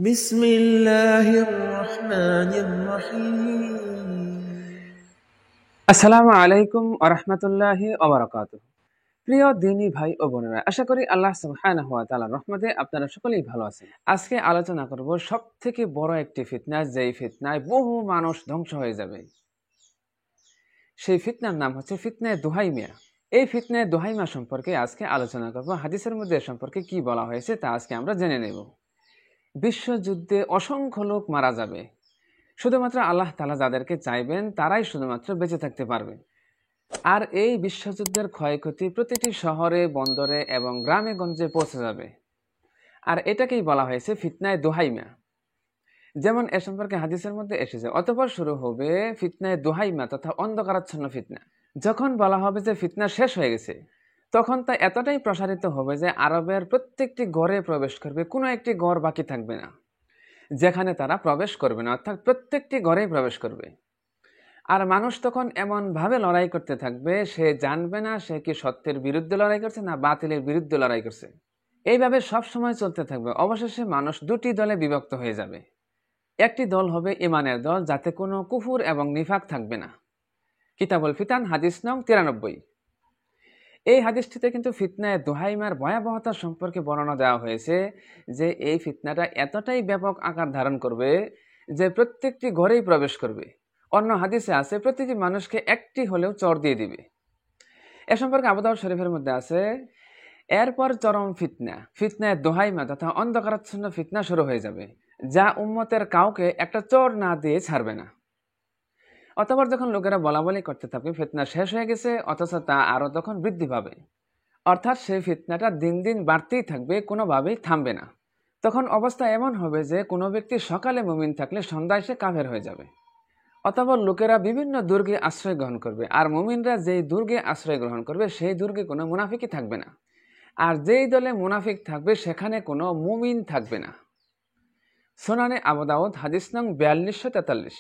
بسم الله الرحمن الرحيم আসসালামু আলাইকুম ওয়া রাহমাতুল্লাহি ওয়া বারাকাতুহু। প্রিয় দিনী ভাই ও বোনেরা, আশা করি আল্লাহ সুবহানাহু ওয়া তাআলার রহমতে আপনারা সকলেই ভালো আছেন। আজকে আলোচনা করব সবথেকে বড় একটি ফিতনা, যেই ফিতনায় বহু মানুষ ধ্বংস হয়ে যাবে। সেই ফিতনার নাম হচ্ছে ফিতনায়ে দুহাইমিয়া। এই ফিতনায়ে দুহাইমা সম্পর্কে আজকে আলোচনা করব। হাদিসের মধ্যে এ সম্পর্কে কি বলা হয়েছে তা আজকে আমরা জেনে নেব। বিশ্বযুদ্ধে অসংখ্য লোক মারা যাবে। শুধুমাত্র আল্লাহ তাআলা যাদেরকে চাইবেন তারাই শুধুমাত্র বেঁচে থাকতে পারবে। আর এই বিশ্বযুদ্ধের ক্ষয়ক্ষতি প্রতিটি শহরে, বন্দরে এবং গ্রামে গঞ্জে পৌঁছে যাবে। আর এটাকেই বলা হয়েছে ফিতনায়ে দুহাইমা। যেমন এ সম্পর্কে হাদিসের মধ্যে এসেছে, অতঃপর শুরু হবে ফিতনায়ে দুহাইমা তথা অন্ধকারাচ্ছন্ন ফিতনা। যখন বলা হবে যে ফিতনা শেষ হয়ে গেছে, তখন তা এতটাই প্রসারিত হবে যে আরবের প্রত্যেকটি ঘরে প্রবেশ করবে, কোনো একটি ঘর বাকি থাকবে না যেখানে তারা প্রবেশ করবে না, অর্থাৎ প্রত্যেকটি ঘরেই প্রবেশ করবে। আর মানুষ তখন এমনভাবে লড়াই করতে থাকবে, সে জানবে না সে কি সত্যের বিরুদ্ধে লড়াই করছে না বাতিলের বিরুদ্ধে লড়াই করছে। এইভাবে সব সময় চলতে থাকবে। অবশেষে মানুষ দুটি দলে বিভক্ত হয়ে যাবে। একটি দল হবে ঈমানের দল, যাতে কোনো কুফর এবং নিফাক থাকবে না। কিতাবুল ফিতান হাদিস নং 93। এই হাদিসটিতে কিন্তু ফিতনায়ে দুহাইমার ভয়াবহতা সম্পর্কে বর্ণনা দেওয়া হয়েছে যে এই ফিতনাটা এতটাই ব্যাপক আকার ধারণ করবে যে প্রত্যেকটি ঘরেই প্রবেশ করবে। অন্য হাদিসে আছে প্রতিটি মানুষকে একটি হলেও চর দিয়ে দিবে। এ সম্পর্কে আবু দাউদ শরীফের মধ্যে আছে, এরপর চরম ফিতনায়ে দুহাইমা তথা অন্ধকারাচ্ছন্ন ফিতনা শুরু হয়ে যাবে, যা উম্মতের কাউকে একটা চর না দিয়ে ছাড়বে না। অতঃপর যখন লোকেরা বলাবলি করতে থাকবে ফিতনা শেষ হয়ে গেছে, অথচ তা আরো তখন বৃদ্ধি পাবে। অর্থাৎ সেই ফিতনাটা দিন দিন বাড়তেই থাকবে, কোনোভাবেই থামবে না। তখন অবস্থা এমন হবে যে কোনো ব্যক্তি সকালে মুমিন থাকলে সন্ধ্যায় সে কাফের হয়ে যাবে। অতঃপর লোকেরা বিভিন্ন দুর্গে আশ্রয় গ্রহণ করবে, আর মুমিনরা যেই দুর্গে আশ্রয় গ্রহণ করবে সেই দুর্গে কোনো মুনাফিকই থাকবে না। আর যেই দলে মুনাফিক থাকবে সেখানে কোনো মুমিন থাকবে না। সুনানে আবু দাউদ হাদিস নং 4243।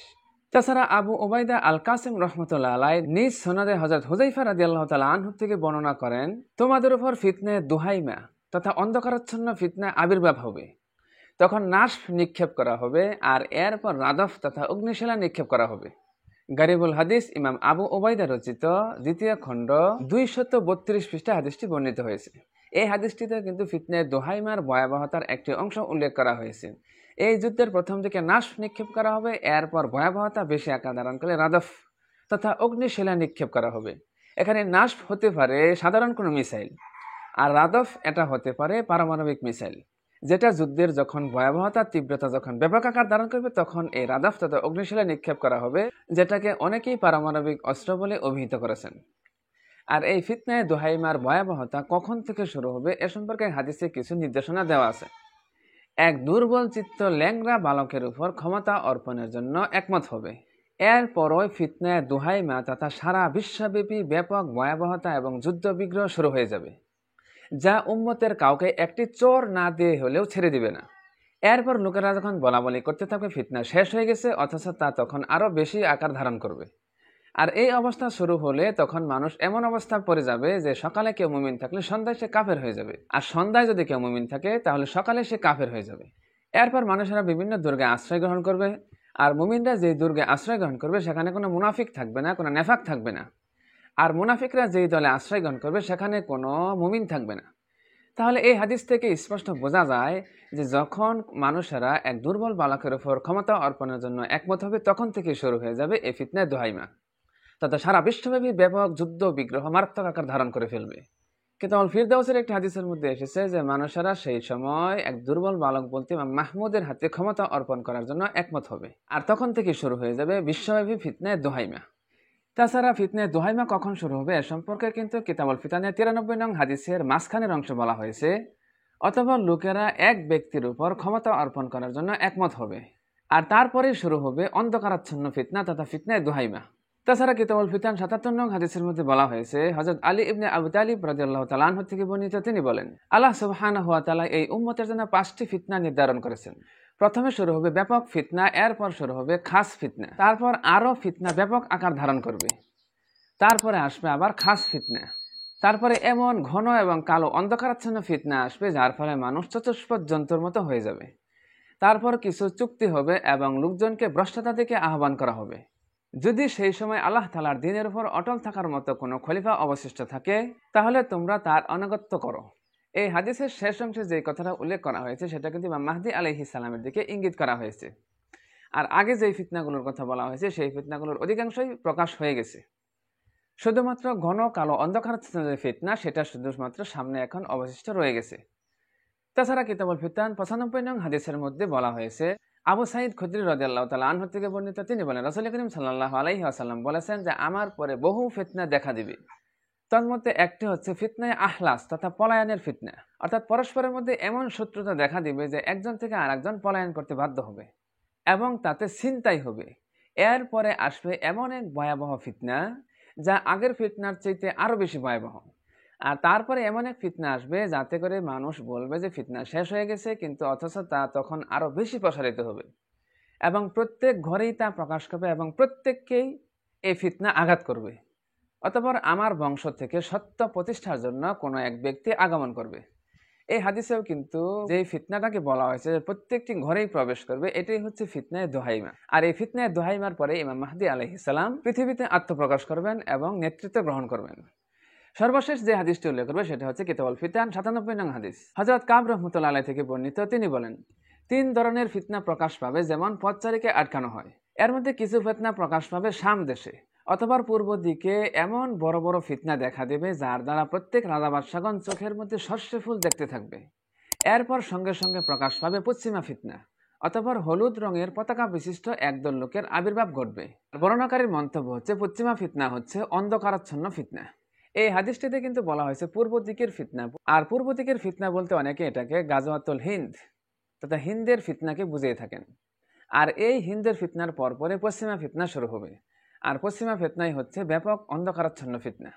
তাছাড়া আবু উবাইদা আল কাসিম রহমতুল্লাহ আলাই নিজ সনদে হযরত হুযায়ফা রাদিয়াল্লাহু তাআলা আনহু থেকে বর্ণনা করেন, তোমাদের উপর ফিতনায়ে দুহাইমা তথা অন্ধকারাচ্ছন্ন ফিতনা আবির্ভাব হবে। তখন নাশফ নিক্ষেপ করা হবে, আর এরপর রাদফ তথা অগ্নিশিলা নিক্ষেপ করা হবে। গারিবুল হাদিস ইমাম আবু ওবায়দা রচিত দ্বিতীয় খণ্ড 232 পৃষ্ঠা হাদিসটি বর্ণিত হয়েছে। এই হাদিসটিতে কিন্তু ফিতনায়ে দুহাইমার ভয়াবহতার একটি অংশ উল্লেখ করা হয়েছে। এই যুদ্ধের প্রথম দিকে নাশফ নিক্ষেপ করা হবে, এরপর ভয়াবহতা বেশি আকার ধারণ করে রাদফ তথা অগ্নিশিলা নিক্ষেপ করা হবে। এখানে নাশফ হতে পারে সাধারণ কোনো মিসাইল, আর রাদফ এটা হতে পারে পারমাণবিক মিসাইল, যেটা যুদ্ধের যখন ভয়াবহতা তীব্রতা যখন ব্যাপক আকার ধারণ করবে তখন এই রাদাফ তথা অগ্নিশিলা নিক্ষেপ করা হবে, যেটাকে অনেকেই পারমাণবিক অস্ত্র বলে অভিহিত করেছেন। আর এই ফিতনায়ে দুহাইমার ভয়াবহতা কখন থেকে শুরু হবে এ সম্পর্কে হাদিসে কিছু নির্দেশনা দেওয়া আছে। এক দুর্বল চিত্ত ল্যাংড়া বালকের উপর ক্ষমতা অর্পণের জন্য একমত হবে। এরপরই ফিতনায়ে দুহাইমা তথা সারা বিশ্বব্যাপী ব্যাপক ভয়াবহতা এবং যুদ্ধ বিগ্রহ শুরু হয়ে যাবে, যা উম্মতের কাউকে একটি চোর না দিয়ে হলেও ছেড়ে দিবে না। এরপর লোকেরা যখন বলাবলি করতে থাকবে ফিতনা শেষ হয়ে গেছে, অথচ তা তখন আরো বেশি আকার ধারণ করবে। আর এই অবস্থা শুরু হলে তখন মানুষ এমন অবস্থা পড়ে যাবে যে সকালে কেউ মুমিন থাকলে সন্ধ্যায় সে কাফের হয়ে যাবে, আর সন্ধ্যায় যদি কেউ মুমিন থাকে তাহলে সকালে সে কাফের হয়ে যাবে। এরপর মানুষেরা বিভিন্ন দুর্গে আশ্রয় গ্রহণ করবে, আর মুমিনরা যে দুর্গে আশ্রয় গ্রহণ করবে সেখানে কোনো মুনাফিক থাকবে না, কোনো নেফাক থাকবে না। আর মুনাফিকরা যেই দলে আশ্রয় গ্রহণ করবে সেখানে কোনো মুমিন থাকবে না। তাহলে এই হাদিস থেকে স্পষ্ট বোঝা যায় যে যখন মানুষেরা এক দুর্বল বালকের উপর ক্ষমতা অর্পণের জন্য একমত হবে তখন থেকে শুরু হয়ে যাবে এই ফিতনায়ে দুহাইমা, তথা সারা বিশ্বব্যাপী ব্যাপক যুদ্ধ বিগ্রহ মারাত্মক আকার ধারণ করে ফেলবে। কিতাবুল ফিরদাউসের একটি হাদিসের মধ্যে এসেছে যে মানুষেরা সেই সময় এক দুর্বল বালক বলতে ইমাম মাহমুদের হাতে ক্ষমতা অর্পণ করার জন্য একমত হবে, আর তখন থেকে শুরু হয়ে যাবে বিশ্বব্যাপী ফিতনায়ে দুহাইমা। তাছাড়া ফিতনায়ে দুহাইমা কখন শুরু হবে এ সম্পর্কে কিন্তু কিতাবুল ফিতানের 93 নং হাদিসের মাঝখানের অংশ বলা হয়েছে, অথবা লোকেরা এক ব্যক্তির উপর ক্ষমতা অর্পণ করার জন্য একমত হবে, আর তারপরেই শুরু হবে অন্ধকারাচ্ছন্ন ফিতনা তথা ফিতনায়ে দুহাইমা। তাছাড়া কিতাবুল ফিতান 77 নং হাদিসের মধ্যে বলা হয়েছে, হযরত আলী ইবনে আবু তালিব রাদিয়াল্লাহু তাআলা আনহু থেকে বর্ণিত, তিনি বলেন, আল্লাহ সুবহানাহু ওয়া তাআলা এই উম্মতের জন্য 5টি ফিতনা নির্ধারণ করেছেন। প্রথমে শুরু হবে ব্যাপক ফিতনা, এরপর শুরু হবে খাস ফিতনা, তারপর আরো ফিতনা ব্যাপক আকার ধারণ করবে, তারপরে আসবে আবার খাস ফিতনা, তারপরে এমন ঘন এবং কালো অন্ধকারাচ্ছন্ন ফিতনা আসবে যার ফলে মানুষ চতুষ্পদ জন্তুর মতো হয়ে যাবে। তারপর কিছু চুক্তি হবে এবং লোকজনকে ভ্রষ্টতা থেকে আহ্বান করা হবে। যদি সেই সময় আল্লাহ তাআলার দ্বীনের উপর অটল থাকার মতো কোনো খলিফা অবশিষ্ট থাকে, তাহলে তোমরা তার আনুগত্য করো। এই হাদিসের শেষ অংশে যে কথাটা উল্লেখ করা হয়েছে সেটা কিন্তু ইমাম মাহদী আলাইহিস সালামের দিকে ইঙ্গিত করা হয়েছে। আর আগে যেই ফিতনাগুলোর কথা বলা হয়েছে সেই ফিতনাগুলোর অধিকাংশই প্রকাশ হয়ে গেছে। শুধুমাত্র ঘন কালো অন্ধকারাচ্ছন্ন যে ফিতনা, সেটা শুধুমাত্র সামনে এখন অবশিষ্ট রয়ে গেছে। তাছাড়া কিতাবুল ফিতান 95 নং হাদিসের মধ্যে বলা হয়েছে, আবু সাঈদ খুদরি রাদিয়াল্লাহু তাআলা আনহু থেকে বর্ণিত, তিনি বলেন, রাসূল করিম সাল্লাল্লাহু আলাইহি ওয়াসাল্লাম বলেছেন যে আমার পরে বহু ফিতনা দেখা দিবে। তন্মধ্যে একটি হচ্ছে ফিতনায়ে আহলাস তথা পলায়নের ফিতনা, অর্থাৎ পরস্পরের মধ্যে এমন শত্রুতা দেখা দিবে যে একজন থেকে আরেকজন পলায়ন করতে বাধ্য হবে এবং তাতে ছিনতাই হবে। এরপরে আসবে এমন এক ভয়াবহ ফিতনা যা আগের ফিতনার চাইতে আরো বেশি ভয়াবহ। আর তারপরে এমন এক ফিতনা আসবে যাতে করে মানুষ বলবে যে ফিতনা শেষ হয়ে গেছে, কিন্তু অথচ তা তখন আরো বেশি প্রসারিত হবে এবং প্রত্যেক ঘরেই তা প্রকাশ করবে এবং প্রত্যেককেই এই ফিতনা আঘাত করবে। অতঃপর আমার বংশ থেকে সত্য প্রতিষ্ঠার জন্য কোনো এক ব্যক্তি আগমন করবে। এই হাদিসেও কিন্তু যে ফিতনাটাকে বলা হয়েছে যে প্রত্যেকটি ঘরেই প্রবেশ করবে, এটাই হচ্ছে ফিতনায়ে দুহাইমা। আর এই ফিতনায়ে দুহাইমার পরে ইমাম মাহদী আলাইহিস সালাম পৃথিবীতে আত্মপ্রকাশ করবেন এবং নেতৃত্ব গ্রহণ করবেন। সর্বশেষ যে হাদিসটি উল্লেখ করবে সেটা হচ্ছে কিতাবুল ফিতান 97 নং হাদিস। হযরত কাব রাহমাতুল্লাহ আলাইহি থেকে বর্ণিত, তিনি বলেন, 3 ধরনের ফিতনা প্রকাশ পাবে যেমন পথচারীকে আটকানো হয়। এর মধ্যে কিছু ফিতনা প্রকাশ পাবে শাম দেশে অথবা পূর্ব দিকে। এমন বড় বড় ফিতনা দেখা দেবে যার দ্বারা প্রত্যেক রাজা বাদশাগণ চোখের মধ্যে সর্ষে ফুল দেখতে থাকবে। এরপর সঙ্গে সঙ্গে প্রকাশ পাবে পশ্চিমা ফিতনা, অতঃপর হলুদ রঙের পতাকা বিশিষ্ট একদল লোকের আবির্ভাব ঘটবে। বর্ণনাকারীর মন্তব্য হচ্ছে পশ্চিমা ফিতনা হচ্ছে অন্ধকারাচ্ছন্ন ফিতনা। এই হাদিসটিতে কিন্তু বলা হয়েছে পূর্ব দিকের ফিতনা, আর পূর্ব দিকের ফিতনা বলতে অনেকে এটাকে গাজওয়াতুল হিন্দ তথা হিন্দের ফিতনাকে বুঝিয়ে থাকেন। আর এই হিন্দের ফিতনার পরপরে পশ্চিমা ফিতনা শুরু হবে, আর পশ্চিমা ফিতনাই হচ্ছে ব্যাপক অন্ধকারাচ্ছন্ন ফিতনা।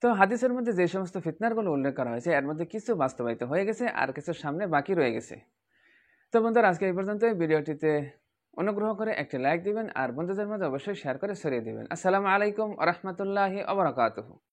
তো হাদিসের মধ্যে যে সমস্ত ফিতনারগুলো উল্লেখ করা হয়েছে এর মধ্যে কিছু বাস্তবায়িত হয়ে গেছে আর কিছু সামনে বাকি রয়ে গেছে। তো বন্ধুরা, আজকে এই পর্যন্ত। ভিডিওটিতে অনুগ্রহ করে একটি লাইক দিবেন আর বন্ধুদের মধ্যে অবশ্যই শেয়ার করে ছড়িয়ে দিবেন। আসসালামু আলাইকুম ওয়া রাহমাতুল্লাহি ওয়া বারাকাতুহু।